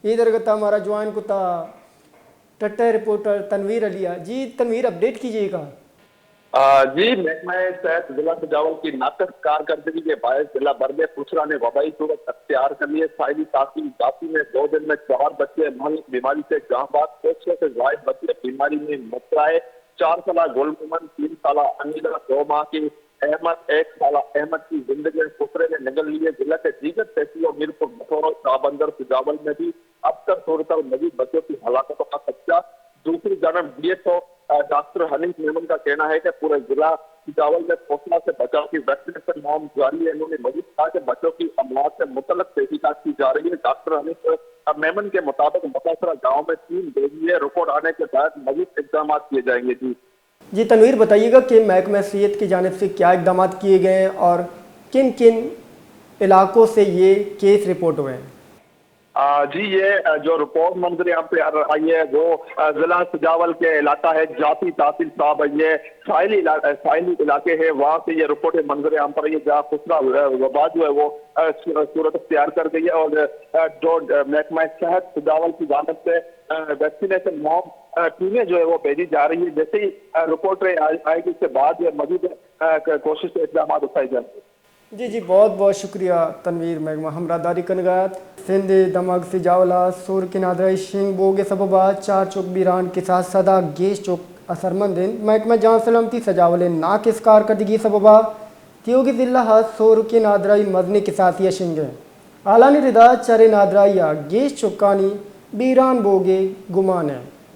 इधर का हमारा ज्वाइन कुत्ता टट्टा रिपोर्टर तनवीर अलिया। जी तनवीर, अपडेट कीजिएगा। जी, महकमा सेहत जिला सजावल की नाकस कारकर्दगी के बायस जिला भर में पुसरा ने वबाई सूरत अख्तियार कर लिए। साइली तासील जाती में 2 दिन में 4 बच्चे महलिक बीमारी से जहांबाद, 100 से जायद बच्चे बीमारी में मुबतला। 4 साल गुल मोहम्मद, 3 साल अमीरा, 2 माह की अहमद, 1 साल अहमद की जिंदगी पुसरे ने निगल लिए। जिला के दीगर तहसीलों मीरपुर, बथौर, शाहबंदर, सजावल में भी अब तक सूरत मजीद बच्चों की हलाकतों का खदशा। दूसरी जानब DSO डॉक्टर हनीफ मेमन का कहना है कि पूरे जिला सजावल में पोस्ला से बचाव की वैक्सीनेशन मुहिम जारी है। इन्होंने मजीद कहा कि बच्चों की अमलात से मुतल्लक तहकीकात की जा रही है। डॉक्टर हनीफ मेमन के मुताबिक मुतासरा गाँव में 3 बेबी है। रिपोर्ट आने के बाद मजीद इकदाम किए जाएंगे। जी तनवीर, बताइएगा कि महकमा सेहत की जानिब से क्या इकदाम किए गए हैं और किन किन इलाकों से ये केस रिपोर्ट हुए हैं। जी, ये जो रिपोर्ट मंजर यहाँ पे आई है वो जिला सजावल के इलाका है जाती तहसील साहब। ये साहिली इलाके है, वहाँ से ये रिपोर्ट मंजर यहाँ पर है जहाँ खुसरा वबा जो है वो सूरत तैयार कर गई है। और जो महकमा सेहत सजावल की जानिब से वैक्सीनेशन मुहिम टीमें जो है वो भेजी जा रही है। जैसे ही रिपोर्ट आएगी उसके बाद मजीद कोशिश इकदाम उठाए जाएंगे। जी जी, बहुत बहुत शुक्रिया तनवीर। महकमा हमरादारी कनगात सिंध दमग सजावला सूर के नादराई शिंग बोगे सबबा 4 चौक बीरान के साथ सदा गेश चौक असरमंदिन महकमा जहाँ सलामती सजावले ना किस कारकर्दगी सबबा त्योगी जिला हाथ सूर के नादराई मजनी के साथ ये शिंगे आलानी रिदा चरे नादराइया गेश चौकानी बीरान बोगे गुमान है।